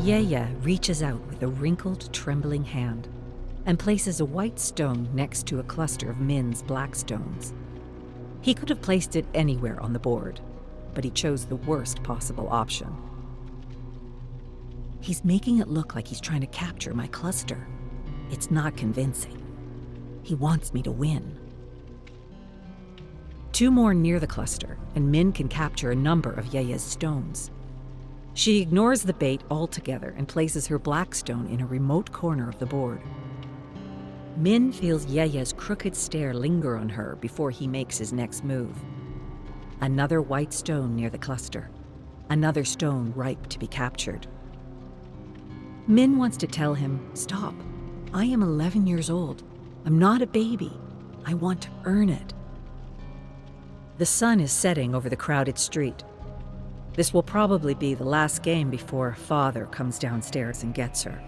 Yeya reaches out with a wrinkled, trembling hand and places a white stone next to a cluster of Min's black stones. He could have placed it anywhere on the board, but he chose the worst possible option. He's making it look like he's trying to capture my cluster. It's not convincing. He wants me to win. 2 more near the cluster, and Min can capture a number of Yeya's stones. She ignores the bait altogether and places her black stone in a remote corner of the board. Min feels Yeya's crooked stare linger on her before he makes his next move. Another white stone near the cluster. Another stone ripe to be captured. Min wants to tell him, "Stop. I am 11 years old. I'm not a baby. I want to earn it." The sun is setting over the crowded street. This will probably be the last game before Father comes downstairs and gets her.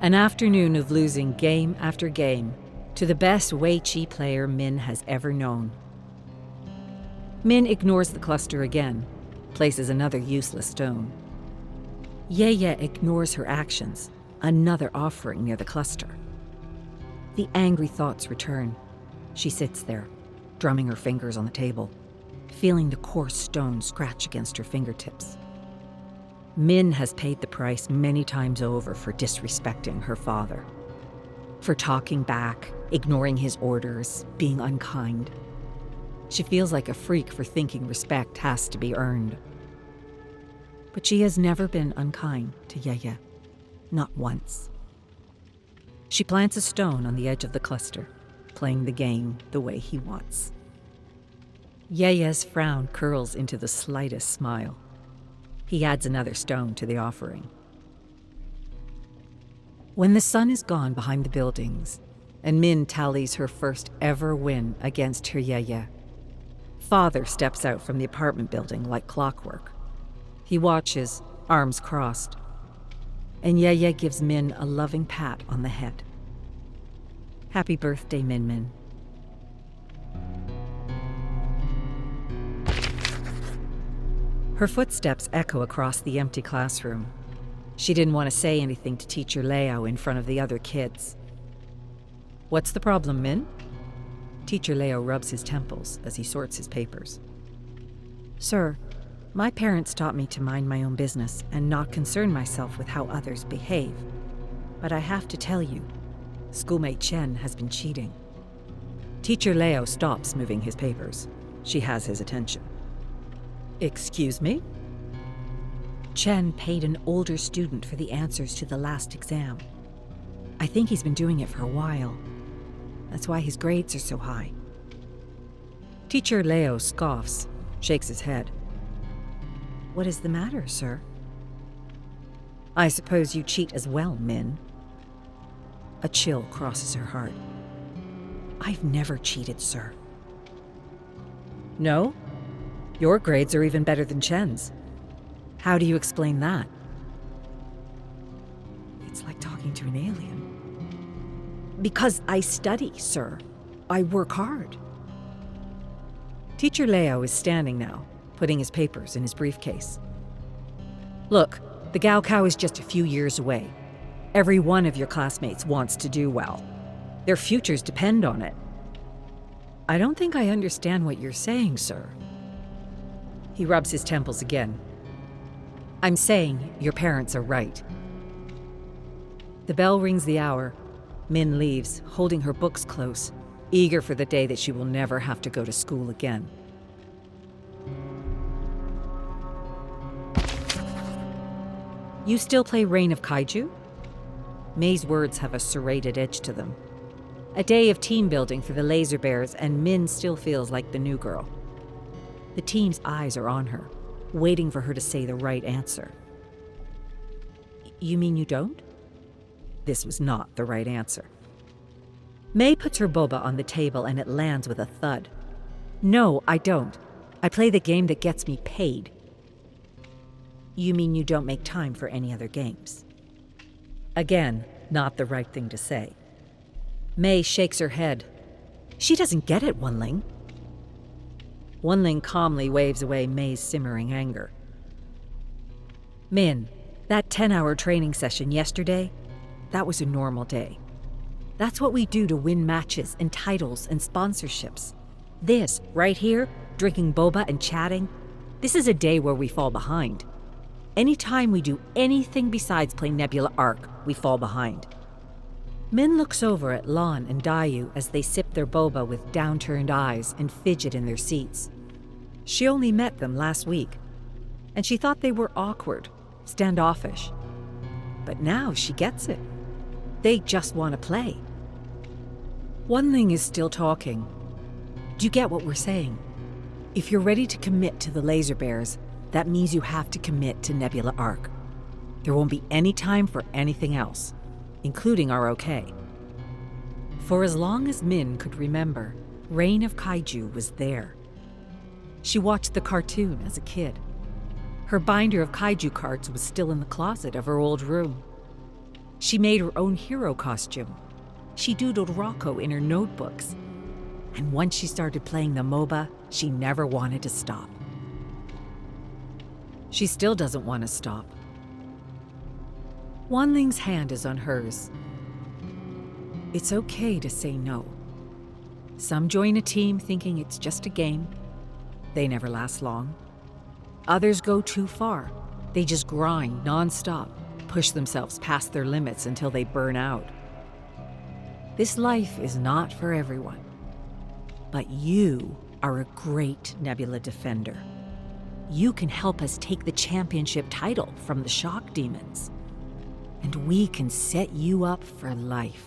An afternoon of losing game after game to the best Wei-Chi player Min has ever known. Min ignores the cluster again, places another useless stone. Yeya ignores her actions, another offering near the cluster. The angry thoughts return. She sits there, drumming her fingers on the table, feeling the coarse stone scratch against her fingertips. Min has paid the price many times over for disrespecting her father, for talking back, ignoring his orders, being unkind. She feels like a freak for thinking respect has to be earned. But she has never been unkind to Yeya, not once. She plants a stone on the edge of the cluster, playing the game the way he wants. Yeya's frown curls into the slightest smile. He adds another stone to the offering. When the sun is gone behind the buildings, and Min tallies her first ever win against her Yeya, Father steps out from the apartment building like clockwork. He watches, arms crossed, and Yeya gives Min a loving pat on the head. Happy birthday, Min Min. Her footsteps echo across the empty classroom. She didn't want to say anything to Teacher Leo in front of the other kids. "What's the problem, Min?" Teacher Leo rubs his temples as he sorts his papers. "Sir, my parents taught me to mind my own business and not concern myself with how others behave. But I have to tell you, schoolmate Chen has been cheating." Teacher Leo stops moving his papers. She has his attention. "Excuse me?" "Chen paid an older student for the answers to the last exam. I think he's been doing it for a while. That's why his grades are so high." Teacher Leo scoffs, shakes his head. "What is the matter, sir?" "I suppose you cheat as well, Min." A chill crosses her heart. "I've never cheated, sir." "No? Your grades are even better than Chen's. How do you explain that?" It's like talking to an alien. "Because I study, sir. I work hard." Teacher Leo is standing now, putting his papers in his briefcase. "Look, the Gaokao is just a few years away. Every one of your classmates wants to do well. Their futures depend on it." "I don't think I understand what you're saying, sir." He rubs his temples again. "I'm saying your parents are right." The bell rings the hour. Min leaves, holding her books close, eager for the day that she will never have to go to school again. "You still play Reign of Kaiju?" May's words have a serrated edge to them. A day of team building for the Laser Bears, and Min still feels like the new girl. The team's eyes are on her, waiting for her to say the right answer. "You mean you don't?" This was not the right answer. May puts her boba on the table and it lands with a thud. "No, I don't. I play the game that gets me paid." "You mean you don't make time for any other games?" Again, not the right thing to say. May shakes her head. "She doesn't get it, Wanling." Wanling calmly waves away May's simmering anger. "Min, That 10-hour training session yesterday, that was a normal day. That's what we do to win matches and titles and sponsorships. This, right here, drinking boba and chatting, this is a day where we fall behind. Anytime we do anything besides play Nebula Arc, we fall behind. Min looks over at Lon and Dayu as they sip their boba with downturned eyes and fidget in their seats. She only met them last week, and she thought they were awkward, standoffish. But now she gets it. They just want to play. Wanling is still talking. Do you get what we're saying? If you're ready to commit to the Laser Bears, that means you have to commit to Nebula Arc. There won't be any time for anything else, including our okay. For as long as Min could remember, Reign of Kaiju was there. She watched the cartoon as a kid. Her binder of kaiju cards was still in the closet of her old room. She made her own hero costume. She doodled Rocco in her notebooks. And once she started playing the MOBA, she never wanted to stop. She still doesn't want to stop. Wanling's hand is on hers. It's okay to say no. Some join a team thinking it's just a game. They never last long. Others go too far. They just grind nonstop, push themselves past their limits until they burn out. This life is not for everyone. But you are a great Nebula defender. You can help us take the championship title from the Shock Demons. And we can set you up for life.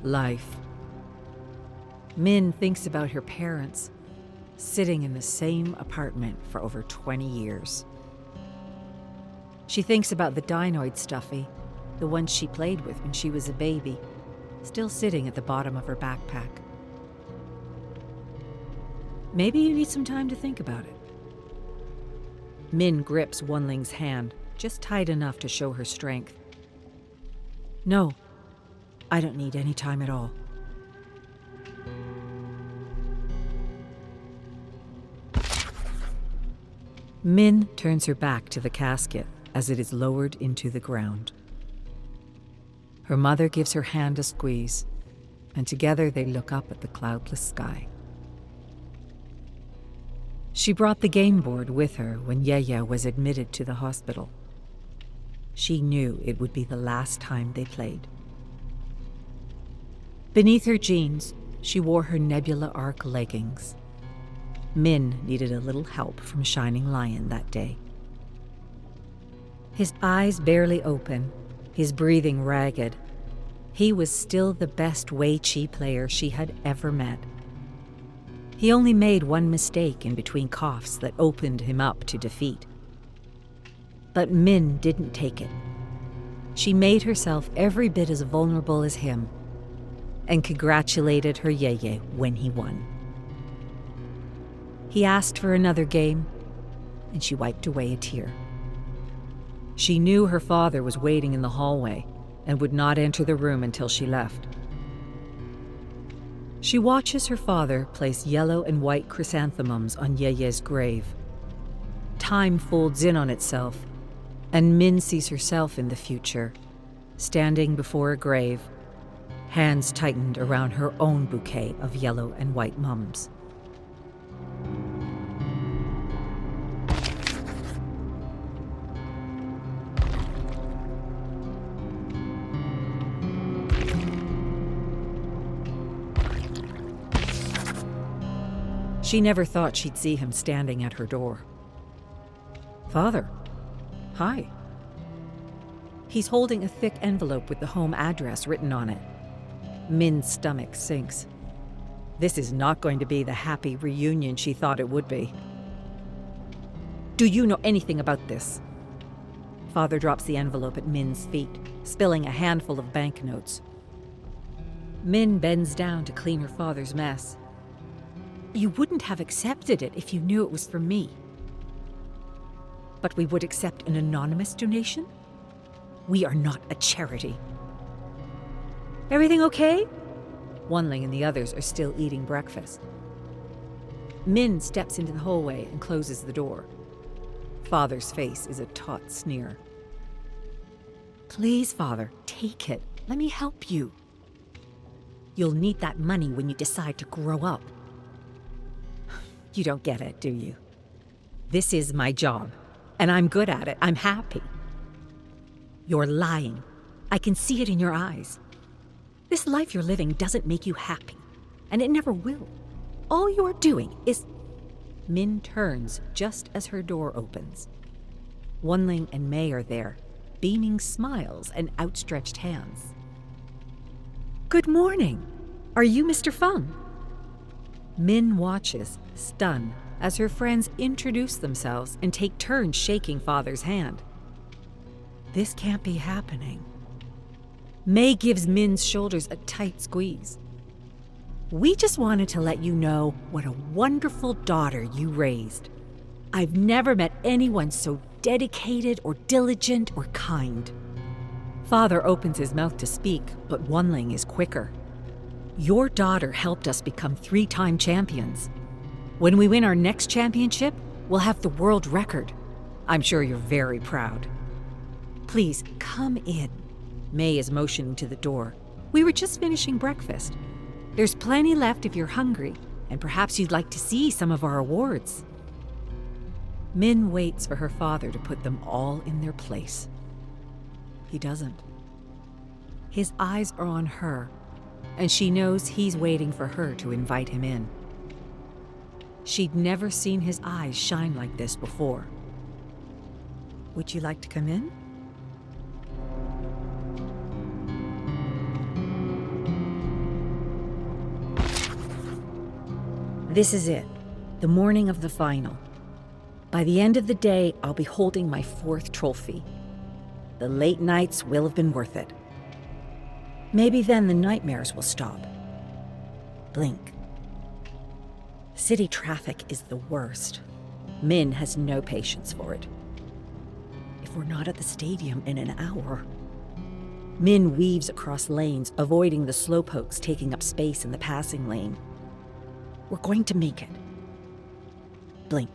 Life. Min thinks about her parents, sitting in the same apartment for over 20 years. She thinks about the Dinoid Stuffy, the one she played with when she was a baby, still sitting at the bottom of her backpack. Maybe you need some time to think about it. Min grips Wanling's hand, just tight enough to show her strength. No, I don't need any time at all. Min turns her back to the casket as it is lowered into the ground. Her mother gives her hand a squeeze, and together they look up at the cloudless sky. She brought the game board with her when Yaya was admitted to the hospital. She knew it would be the last time they played. Beneath her jeans, she wore her Nebula Arc leggings. Min needed a little help from Shining Lion that day. His eyes barely open, his breathing ragged. He was still the best Wei Chi player she had ever met. He only made one mistake in between coughs that opened him up to defeat. But Min didn't take it. She made herself every bit as vulnerable as him and congratulated her Yeye when he won. He asked for another game, and she wiped away a tear. She knew her father was waiting in the hallway and would not enter the room until she left. She watches her father place yellow and white chrysanthemums on Yeye's grave. Time folds in on itself, and Min sees herself in the future, standing before a grave, hands tightened around her own bouquet of yellow and white mums. She never thought she'd see him standing at her door. Father, hi. He's holding a thick envelope with the home address written on it. Min's stomach sinks. This is not going to be the happy reunion she thought it would be. Do you know anything about this? Father drops the envelope at Min's feet, spilling a handful of banknotes. Min bends down to clean her father's mess. You wouldn't have accepted it if you knew it was from me. But we would accept an anonymous donation? We are not a charity. Everything okay? Wanling and the others are still eating breakfast. Min steps into the hallway and closes the door. Father's face is a taut sneer. Please, Father, take it. Let me help you. You'll need that money when you decide to grow up. You don't get it, do you? This is my job, and I'm good at it. I'm happy. You're lying. I can see it in your eyes. This life you're living doesn't make you happy, and it never will. All you're doing is... Min turns just as her door opens. Wunling and May are there, beaming smiles and outstretched hands. Good morning. Are you Mr. Feng? Min watches, stunned, as her friends introduce themselves and take turns shaking Father's hand. This can't be happening. May gives Min's shoulders a tight squeeze. We just wanted to let you know what a wonderful daughter you raised. I've never met anyone so dedicated or diligent or kind. Father opens his mouth to speak, but Wunling is quicker. Your daughter helped us become 3-time champions. When we win our next championship, we'll have the world record. I'm sure you're very proud. Please, come in. May is motioning to the door. We were just finishing breakfast. There's plenty left if you're hungry, and perhaps you'd like to see some of our awards. Min waits for her father to put them all in their place. He doesn't. His eyes are on her, and she knows he's waiting for her to invite him in. She'd never seen his eyes shine like this before. Would you like to come in? This is it, the morning of the final. By the end of the day, I'll be holding my 4th trophy. The late nights will have been worth it. Maybe then the nightmares will stop. Blink. City traffic is the worst. Min has no patience for it. If we're not at the stadium in an hour... Min weaves across lanes, avoiding the slowpokes taking up space in the passing lane. We're going to make it. Blink.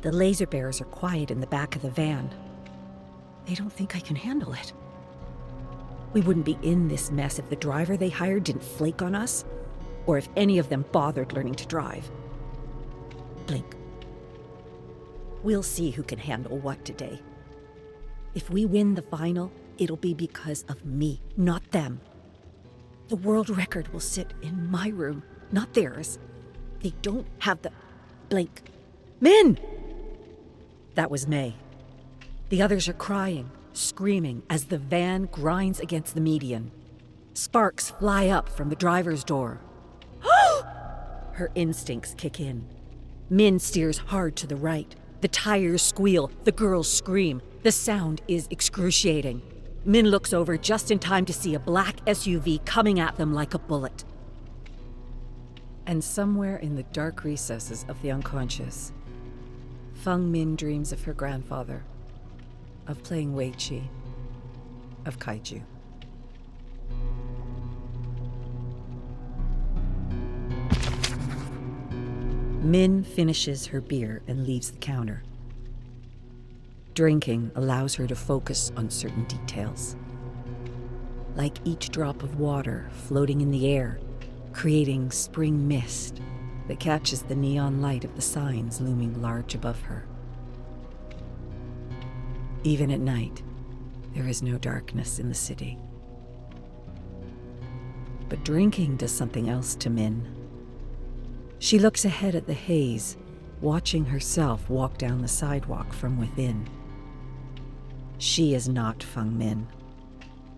The laser bearers are quiet in the back of the van. They don't think I can handle it. We wouldn't be in this mess if the driver they hired didn't flake on us, or if any of them bothered learning to drive. Blink. We'll see who can handle what today. If we win the final, it'll be because of me, not them. The world record will sit in my room, not theirs. They don't have the... Blink. Min! That was May. The others are crying, screaming as the van grinds against the median. Sparks fly up from the driver's door. Her instincts kick in. Min steers hard to the right. The tires squeal, the girls scream. The sound is excruciating. Min looks over just in time to see a black SUV coming at them like a bullet. And somewhere in the dark recesses of the unconscious, Feng Min dreams of her grandfather, of playing Weiqi, of kaiju. Min finishes her beer and leaves the counter. Drinking allows her to focus on certain details. Like each drop of water floating in the air, creating spring mist that catches the neon light of the signs looming large above her. Even at night, there is no darkness in the city. But drinking does something else to Min. She looks ahead at the haze, watching herself walk down the sidewalk from within. She is not Feng Min.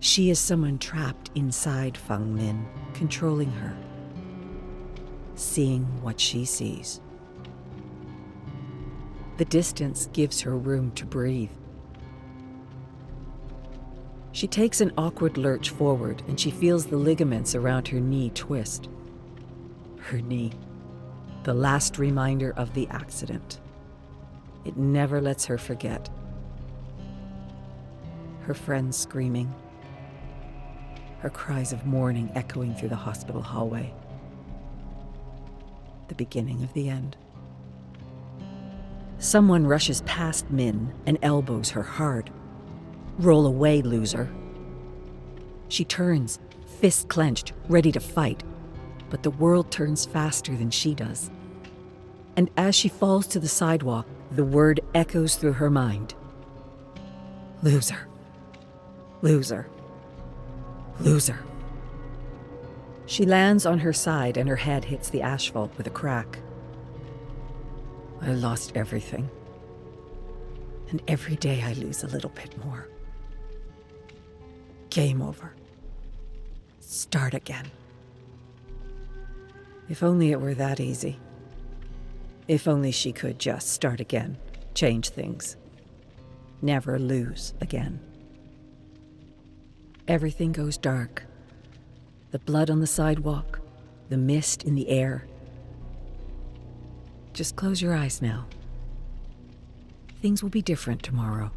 She is someone trapped inside Feng Min, controlling her, seeing what she sees. The distance gives her room to breathe. She takes an awkward lurch forward and she feels the ligaments around her knee twist. Her knee, the last reminder of the accident. It never lets her forget. Her friends screaming, her cries of mourning echoing through the hospital hallway. The beginning of the end. Someone rushes past Min and elbows her hard. "Roll away, loser." She turns, fist clenched, ready to fight, but the world turns faster than she does. And as she falls to the sidewalk, the word echoes through her mind. Loser. Loser. Loser. She lands on her side and her head hits the asphalt with a crack. I lost everything. And every day I lose a little bit more. Game over. Start again. If only it were that easy. If only she could just start again, change things. Never lose again. Everything goes dark. The blood on the sidewalk, the mist in the air. Just close your eyes now. Things will be different tomorrow.